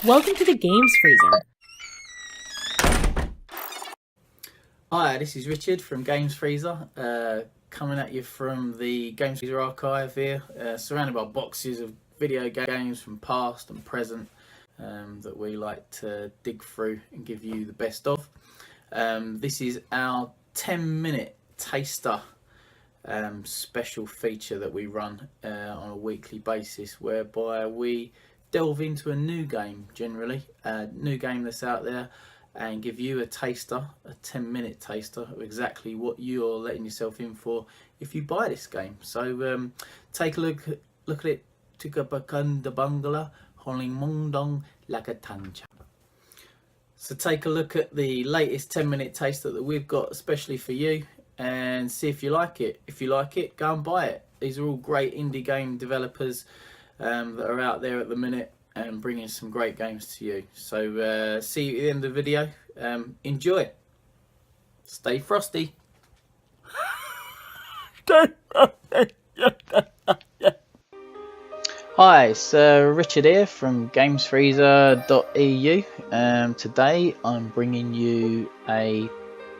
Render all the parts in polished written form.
Welcome to the Games Freezer. Hi, this is Richard from Games Freezer, coming at you from the Games Freezer archive here, surrounded by boxes of video games from past and present that we like to dig through and give you the best of. This is our 10-minute taster special feature that we run on a weekly basis, whereby we delve into a new game, generally a new game that's out there, and give you a taster, a 10-minute taster of exactly what you're letting yourself in for if you buy this game. So take a look at it. Tukabakanda bungala holing mongdong lakatancha. So take a look at the latest 10-minute taster that we've got especially for you and see if you like it. If you like it, go and buy it. These are all great indie game developers that are out there at the minute and bringing some great games to you. So see you at the end of the video. Enjoy. Stay frosty. Hi, it's Richard here from gamesfreezer.eu. Today I'm bringing you a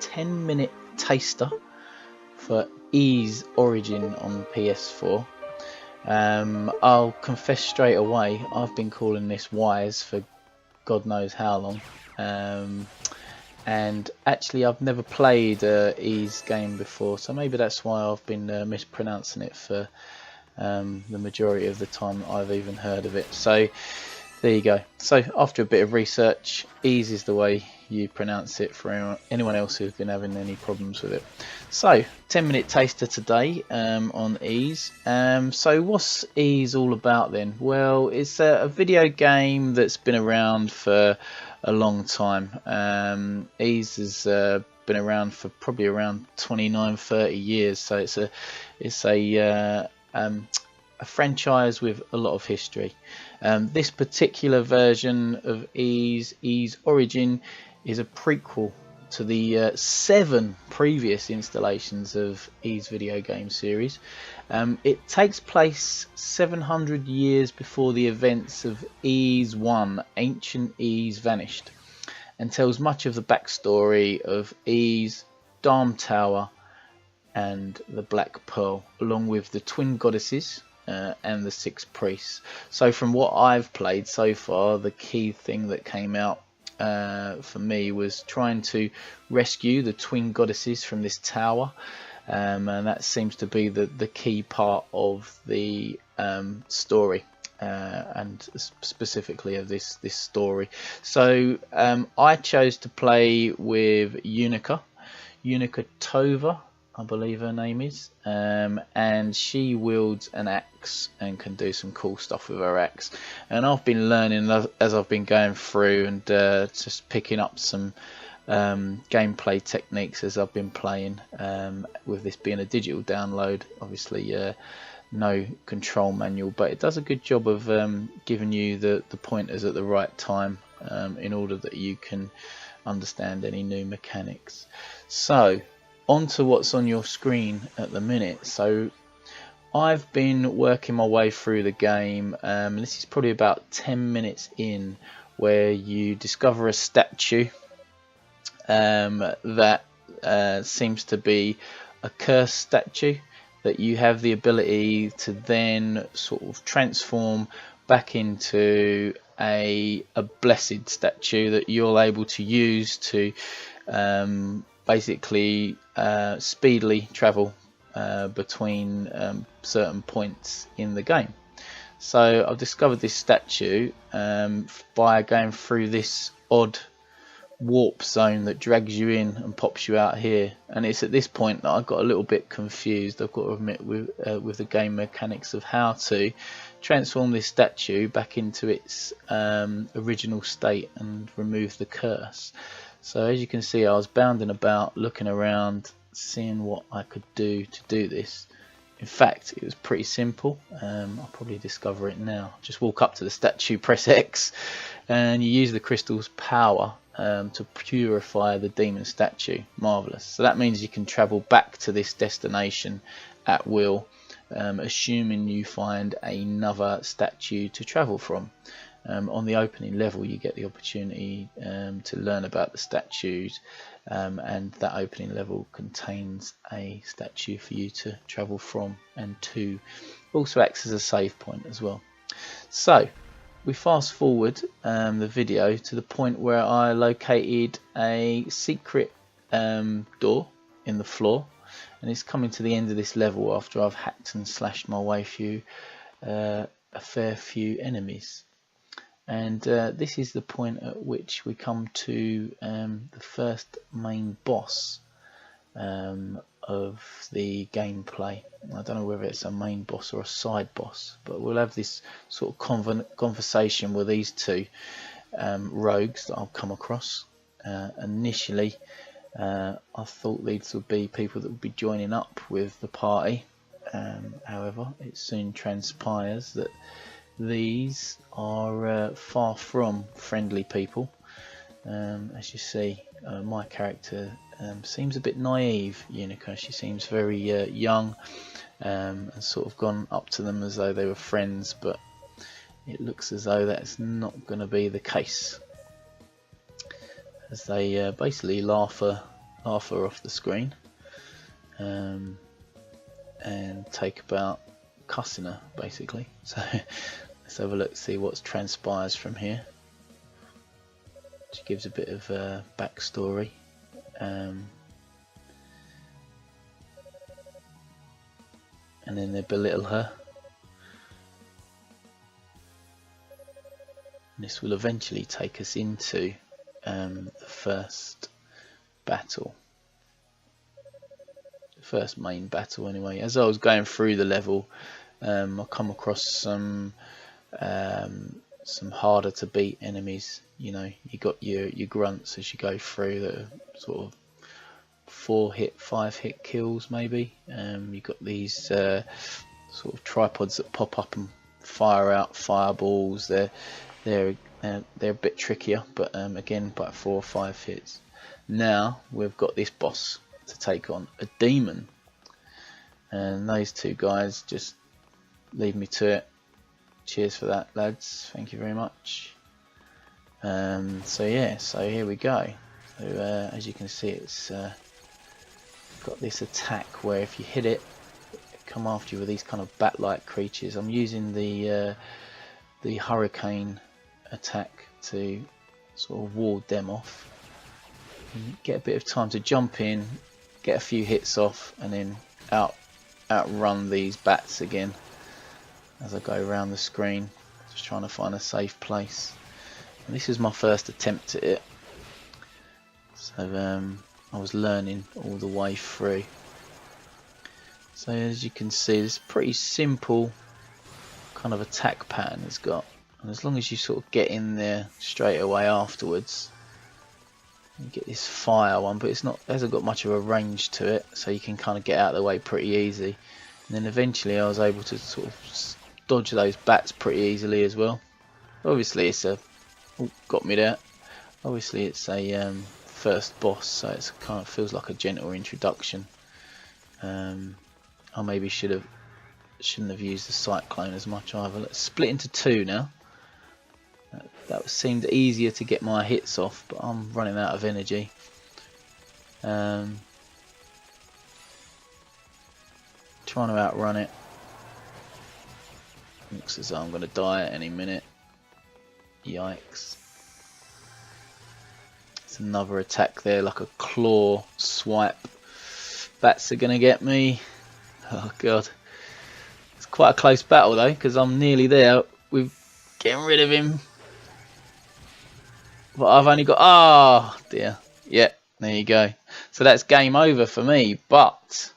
10-minute taster for Ys Origin on PS4. I'll confess straight away, I've been calling this Wise for God knows how long, and actually I've never played Ys game before, so maybe that's why I've been mispronouncing it for the majority of the time that I've even heard of it. So there you go. So after a bit of research, Ys is the way you pronounce it for anyone else who's been having any problems with it. So 10-minute taster today on Ys. So what's Ys all about then? Well, it's a video game that's been around for a long time. Ys has been around for probably around 29-30 years, so it's a franchise with a lot of history. This particular version of Ys Origin is a prequel to the 7 previous installations of Ys video game series. It takes place 700 years before the events of Ys 1, Ancient Ys Vanished, and tells much of the backstory of Ys, Darm Tower and the Black Pearl, along with the twin goddesses and the 6 priests. So from what I've played so far, the key thing that came out for me was trying to rescue the twin goddesses from this tower, and that seems to be the key part of the story, and specifically of this story. So I chose to play with Unica Tova, I believe her name is, and she wields an axe and can do some cool stuff with her axe. And I've been learning as I've been going through and just picking up some gameplay techniques as I've been playing, with this being a digital download, obviously no control manual, but it does a good job of giving you the pointers at the right time, in order that you can understand any new mechanics. So on to what's on your screen at the minute. So I've been working my way through the game. This is probably about 10 minutes in, where you discover a statue that seems to be a cursed statue that you have the ability to then sort of transform back into a blessed statue that you're able to use to basically speedily travel between certain points in the game. So I've discovered this statue by going through this odd warp zone that drags you in and pops you out here, and it's at this point that I got a little bit confused, I've got to admit, with the game mechanics of how to transform this statue back into its original state and remove the curse. So as you can see, I was bounding about, looking around, seeing what I could do to do this. In fact, it was pretty simple. I'll probably discover it now. Just walk up to the statue, press X, and you use the crystal's power to purify the demon statue. Marvellous. So that means you can travel back to this destination at will, assuming you find another statue to travel from. On the opening level you get the opportunity to learn about the statues, and that opening level contains a statue for you to travel from and to. Also acts as a save point as well. So we fast forward the video to the point where I located a secret door in the floor, and it's coming to the end of this level after I've hacked and slashed my way through a fair few enemies. And this is the point at which we come to the first main boss of the gameplay. I don't know whether it's a main boss or a side boss, but we'll have this sort of conversation with these two rogues that I'll come across. Initially I thought these would be people that would be joining up with the party, however it soon transpires that these are far from friendly people. As you see, my character seems a bit naive, Unica. She seems very young, and sort of gone up to them as though they were friends, but it looks as though that's not going to be the case, as they basically laugh her off the screen, and take about cussing her basically. So let's have a look, see what transpires from here. She gives a bit of backstory. And then they belittle her. And this will eventually take us into the first battle. The first main battle anyway. As I was going through the level, I come across some harder to beat enemies. You know, you got your grunts as you go through that are sort of 5 hit kills maybe. You got these sort of tripods that pop up and fire out fireballs. They're a bit trickier, but again, about 4 or 5 hits. Now we've got this boss to take on, a demon, and those two guys just leave me to it. Cheers for that, lads. Thank you very much. So yeah, so here we go. So as you can see, it's got this attack where if you hit it, it come after you with these kind of bat-like creatures. I'm using the hurricane attack to sort of ward them off. You get a bit of time to jump in, get a few hits off, and then outrun these bats again as I go around the screen, just trying to find a safe place. And this is my first attempt at it, so I was learning all the way through. So as you can see, it's a pretty simple kind of attack pattern it's got, and as long as you sort of get in there straight away afterwards, you get this fire one, but it hasn't got much of a range to it, so you can kind of get out of the way pretty easy. And then eventually I was able to sort of dodge those bats pretty easily as well. Obviously it's got me there. Obviously it's a first boss, so it kind of feels like a gentle introduction. I maybe shouldn't have used the cyclone as much either. Let's split into 2 now. That seemed easier to get my hits off, but I'm running out of energy. Trying to outrun it. Looks as though I'm going to die at any minute. Yikes. It's another attack there, like a claw swipe. Bats are going to get me. Oh god. It's quite a close battle though, because I'm nearly there with getting rid of him. But I've only got... Oh dear. Yeah, there you go. So that's game over for me, but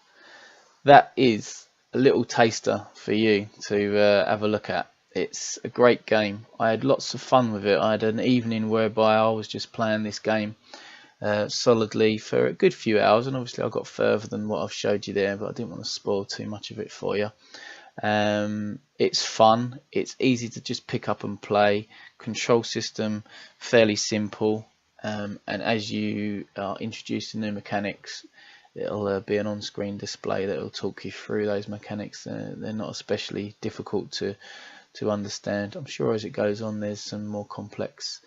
that is a little taster for you to have a look at. It's a great game. I had lots of fun with it. I had an evening whereby I was just playing this game solidly for a good few hours, and obviously I got further than what I've showed you there, but I didn't want to spoil too much of it for you. It's fun, it's easy to just pick up and play. Control system fairly simple, and as you are introduced to new mechanics, it'll be an on-screen display that will talk you through those mechanics. They're not especially difficult to to understand. I'm sure as it goes on there's some more complex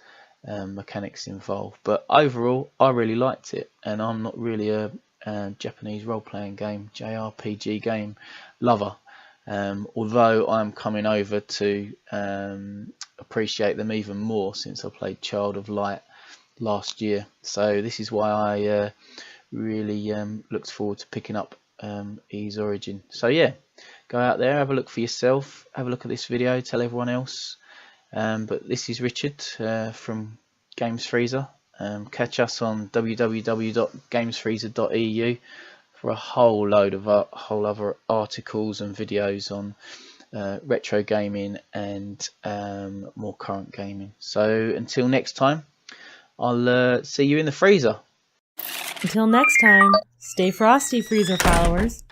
mechanics involved, but overall I really liked it, and I'm not really a Japanese role-playing game, JRPG game lover, although I'm coming over to appreciate them even more since I played Child of Light last year. So this is why I really looked forward to picking up Ys Origin. So yeah, go out there, have a look for yourself, have a look at this video, tell everyone else. But this is Richard from Games Freezer. Catch us on www.gamesfreezer.eu for a whole load of other articles and videos on retro gaming and more current gaming. So until next time, I'll see you in the freezer. Until next time, stay frosty, freezer followers.